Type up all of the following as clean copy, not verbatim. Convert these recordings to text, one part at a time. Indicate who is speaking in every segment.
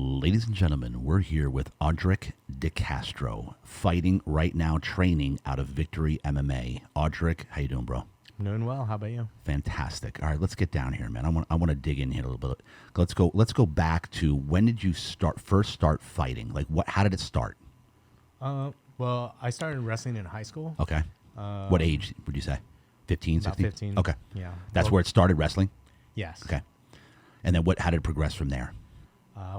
Speaker 1: Ladies and gentlemen, we're here with Audric de Castro, fighting right now, training out of Victory MMA. Audric, how you doing, bro?
Speaker 2: I'm doing well. How about you?
Speaker 1: Fantastic. All right, let's get down here, man. I want to dig in here a little bit. Let's go back to when did you first start fighting? Like how did it start?
Speaker 2: Well, I started wrestling in high school.
Speaker 1: Okay. What age would you say? 15,
Speaker 2: About
Speaker 1: 16?
Speaker 2: 15.
Speaker 1: Okay.
Speaker 2: Yeah.
Speaker 1: That's
Speaker 2: Well,
Speaker 1: where it started, wrestling?
Speaker 2: Yes.
Speaker 1: Okay. And then how did it progress from there?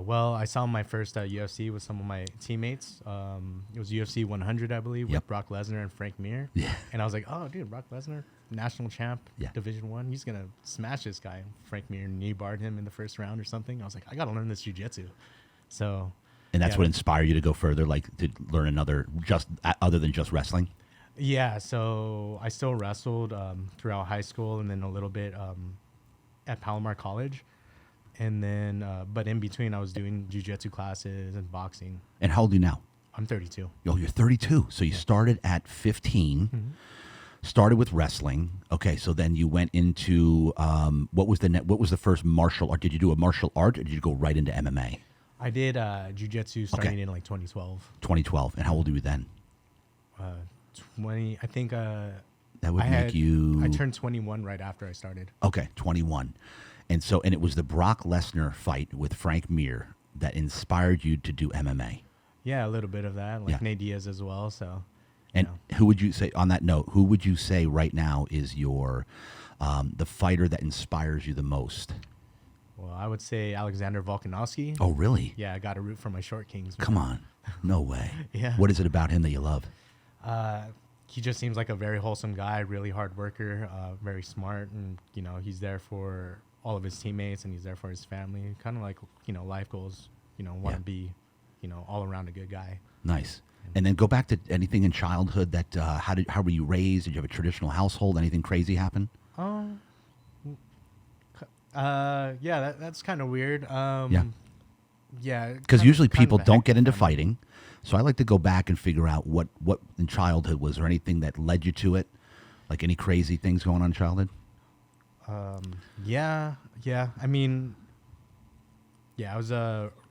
Speaker 2: Well, I saw my first UFC with some of my teammates. It was UFC 100, I believe,
Speaker 1: Yep.
Speaker 2: with Brock Lesnar and Frank Mir.
Speaker 1: Yeah.
Speaker 2: And I was like, oh, dude, Brock Lesnar, national champ,
Speaker 1: Yeah.
Speaker 2: Division 1. He's going to smash this guy. Frank Mir knee-barred him in the first round or something. I was like, I got to learn this jiu-jitsu. So...
Speaker 1: And that's
Speaker 2: yeah,
Speaker 1: what inspired you to go further, like to learn other than just wrestling?
Speaker 2: Yeah, so I still wrestled throughout high school and then a little bit at Palomar College. And then, but in between, I was doing jiu-jitsu classes and boxing.
Speaker 1: And how old are you now?
Speaker 2: I'm 32.
Speaker 1: Oh, you're 32. So you started at 15, started with wrestling. Okay, so then you went into, what was the first martial art? Did you do a martial art or did you go right into MMA?
Speaker 2: I did jiu-jitsu starting in like 2012.
Speaker 1: 2012. And how old were you then?
Speaker 2: 20, I think.
Speaker 1: That would make you...
Speaker 2: I turned 21 right after I started.
Speaker 1: Okay, 21. And it was the Brock Lesnar fight with Frank Mir that inspired you to do MMA.
Speaker 2: Yeah, a little bit of that, like
Speaker 1: Yeah.
Speaker 2: Nate Diaz as well. So,
Speaker 1: And who would you say, on that note, who would you say right now is your the fighter that inspires you the most?
Speaker 2: well, I would say Alexander Volkanovski.
Speaker 1: Oh, really?
Speaker 2: Yeah, I got to root for my short kings. Man.
Speaker 1: Come on. No way.
Speaker 2: Yeah.
Speaker 1: What is it about him that you love?
Speaker 2: He just seems like a very wholesome guy, really hard worker, very smart, and he's there for all of his teammates and he's there for his family. Kind of like life goals. Want to be, all around a good guy.
Speaker 1: Nice. And then go back to anything in childhood that how were you raised? Did you have a traditional household? Anything crazy happen?
Speaker 2: Yeah, that's kind of weird.
Speaker 1: Yeah.
Speaker 2: Yeah.
Speaker 1: Because usually people
Speaker 2: kind of a
Speaker 1: don't get
Speaker 2: hectic
Speaker 1: into
Speaker 2: family.
Speaker 1: fighting. So I like to go back and figure out what in childhood was there anything that led you to it? Like any crazy things going on in childhood?
Speaker 2: Yeah. I mean, I was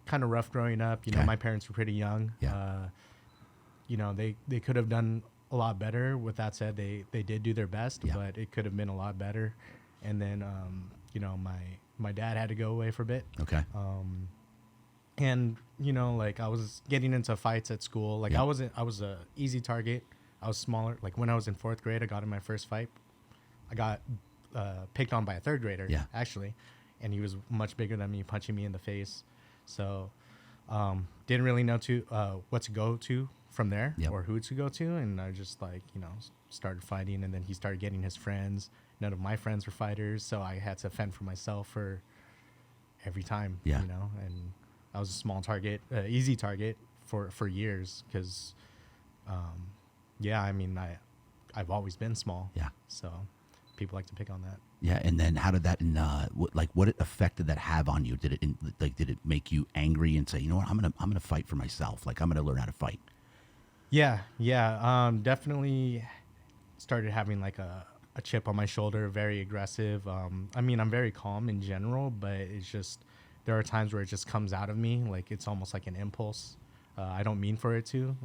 Speaker 2: kind of rough growing up.
Speaker 1: Okay.
Speaker 2: My parents were pretty young.
Speaker 1: Yeah.
Speaker 2: They could have done a lot better. With that said, they did do their best,
Speaker 1: Yeah.
Speaker 2: but it could have been a lot better. And then, my dad had to go away for a bit.
Speaker 1: Okay.
Speaker 2: And like I was getting into fights at school. Like
Speaker 1: Yeah.
Speaker 2: I was a easy target. I was smaller. Like when I was in 4th grade, I got in my first fight. I got picked on by a 3rd grader,
Speaker 1: Yeah.
Speaker 2: actually, and he was much bigger than me, punching me in the face. So didn't really know what to go to from there.
Speaker 1: Yep.
Speaker 2: Or who to go to, and I just started fighting, and then he started getting his friends. None of my friends were fighters, so I had to fend for myself for every time.
Speaker 1: Yeah.
Speaker 2: And I was a small target, easy target for years because, I mean, I've always been small.
Speaker 1: Yeah.
Speaker 2: So people like to pick on that.
Speaker 1: Yeah, and then how did that what effect did that have on you? Did it make you angry and say, you know what, I'm gonna fight for myself. Like I'm gonna learn how to fight.
Speaker 2: Yeah. Definitely started having like a chip on my shoulder, very aggressive. I mean, I'm very calm in general, but it's just there are times where it just comes out of me, like it's almost like an impulse. I don't mean for it to,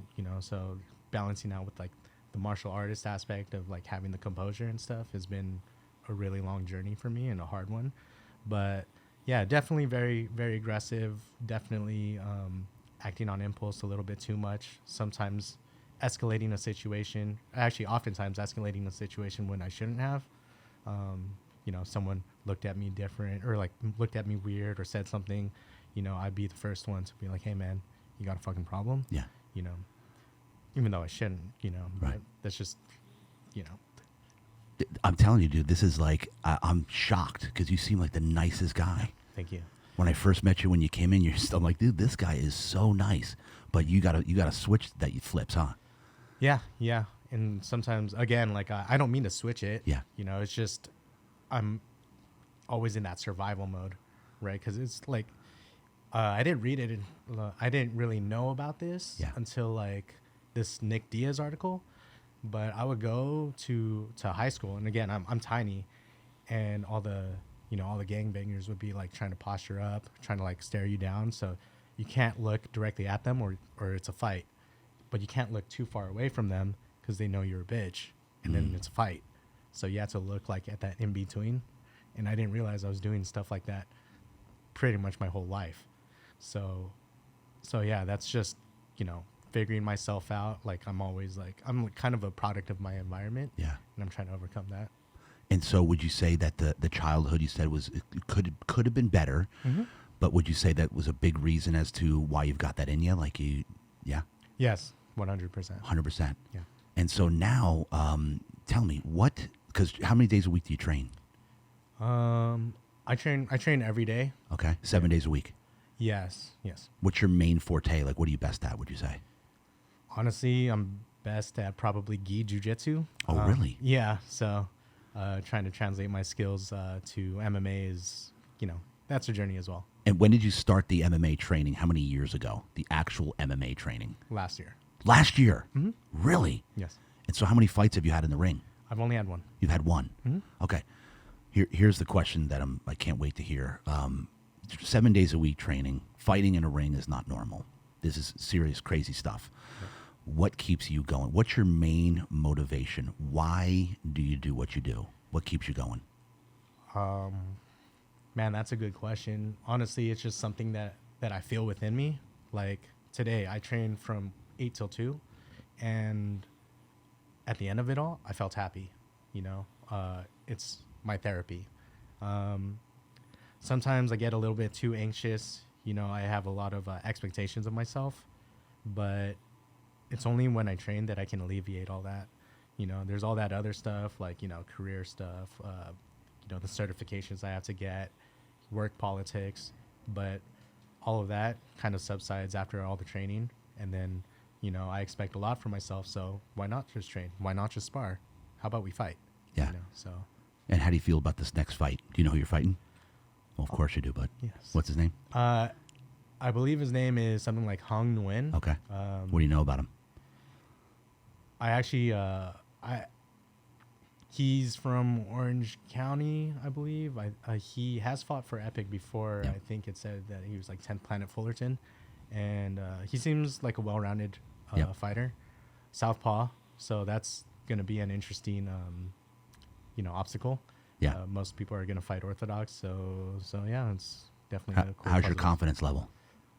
Speaker 2: so balancing out with like the martial artist aspect of like having the composure and stuff has been a really long journey for me and a hard one. But yeah, definitely very, very aggressive, definitely acting on impulse a little bit too much, sometimes escalating a situation, actually oftentimes escalating a situation when I shouldn't have. Someone looked at me different or like looked at me weird or said something, I'd be the first one to be like, hey man, you got a fucking problem?
Speaker 1: Yeah.
Speaker 2: Even though I shouldn't,
Speaker 1: Right.
Speaker 2: but that's just,
Speaker 1: I'm telling you, dude, this is like I'm shocked because you seem like the nicest guy.
Speaker 2: thank you.
Speaker 1: When I first met you, when you came in, I'm like, dude, this guy is so nice. But you gotta switch that you flips, huh?
Speaker 2: Yeah. And sometimes, again, like I don't mean to switch it.
Speaker 1: Yeah.
Speaker 2: It's just I'm always in that survival mode, right? Because it's like I didn't read it. I didn't really know about this until like this Nick Diaz article. But I would go to high school, and again, I'm tiny, and all the gangbangers would be like trying to posture up, trying to like stare you down. So you can't look directly at them or it's a fight, but you can't look too far away from them because they know you're a bitch, and then it's a fight. So you have to look like at that in between, and I didn't realize I was doing stuff like that pretty much my whole life. So yeah, that's just, figuring myself out. Like I'm always like, I'm kind of a product of my environment.
Speaker 1: Yeah.
Speaker 2: And I'm trying to overcome that.
Speaker 1: And so would you say that the childhood you said was, it could have been better, but would you say that was a big reason as to why you've got that in you? Like yeah?
Speaker 2: Yes, 100%.
Speaker 1: 100%.
Speaker 2: Yeah.
Speaker 1: And so now, tell me because how many days a week do you train?
Speaker 2: I train every day.
Speaker 1: Okay. 7 days a week.
Speaker 2: Yes.
Speaker 1: What's your main forte? Like, what are you best at, would you say?
Speaker 2: Honestly, I'm best at probably gi jiu-jitsu.
Speaker 1: Oh, really?
Speaker 2: Yeah. So trying to translate my skills to MMA is, that's a journey as well.
Speaker 1: And when did you start the MMA training? How many years ago? The actual MMA training?
Speaker 2: Last year.
Speaker 1: Last year? Mm-hmm. Really?
Speaker 2: Yes.
Speaker 1: And so how many fights have you had in the ring?
Speaker 2: I've only had one.
Speaker 1: You've had one?
Speaker 2: Mm-hmm.
Speaker 1: Okay. Here's the question that I can't wait to hear. 7 days a week training, fighting in a ring is not normal. This is serious, crazy stuff. Yep. What keeps you going? What's your main motivation? Why do you do what you do? What keeps you going?
Speaker 2: Man, that's a good question. Honestly, it's just something that I feel within me. Like today, I trained from 8 till 2, and at the end of it all, I felt happy. It's my therapy. Sometimes I get a little bit too anxious. I have a lot of expectations of myself, but it's only when I train that I can alleviate all that. There's all that other stuff, like, career stuff, the certifications I have to get, work politics, but all of that kind of subsides after all the training. And then, I expect a lot from myself. So why not just train? Why not just spar? How about we fight?
Speaker 1: Yeah.
Speaker 2: So.
Speaker 1: And how do you feel about this next fight? Do you know who you're fighting? Well, of course you do, but
Speaker 2: yes.
Speaker 1: What's his name?
Speaker 2: I believe his name is something like Hong Nguyen.
Speaker 1: Okay. What do you know about him?
Speaker 2: I actually, he's from Orange County, I believe. He has fought for Epic before.
Speaker 1: Yep.
Speaker 2: I think it said that he was like 10th Planet Fullerton. And he seems like a well-rounded fighter. Southpaw. So that's going to be an interesting, obstacle.
Speaker 1: Yeah.
Speaker 2: Most people are going to fight Orthodox. So yeah, it's definitely a cool
Speaker 1: How's your
Speaker 2: puzzle.
Speaker 1: confidence level?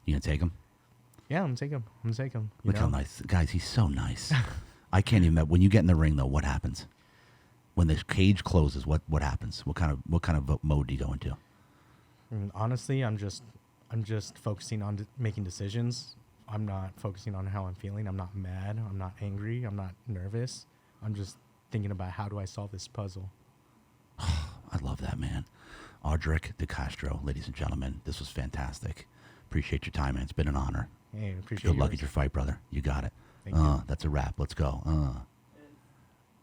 Speaker 1: You going to take him?
Speaker 2: Yeah, I'm going to take him.
Speaker 1: Look how nice. Guys, he's so nice. I can't even imagine. When you get in the ring, though, what happens? When the cage closes, what happens? What kind of mode do you go into?
Speaker 2: Honestly, I'm just focusing on making decisions. I'm not focusing on how I'm feeling. I'm not mad. I'm not angry. I'm not nervous. I'm just thinking about how do I solve this puzzle.
Speaker 1: I love that, man. Audric de Castro, ladies and gentlemen, this was fantastic. Appreciate your time, man. It's been an honor.
Speaker 2: Hey, appreciate
Speaker 1: Good luck
Speaker 2: yours.
Speaker 1: at your fight, brother. You got it.
Speaker 2: Thank you.
Speaker 1: That's a wrap. Let's go.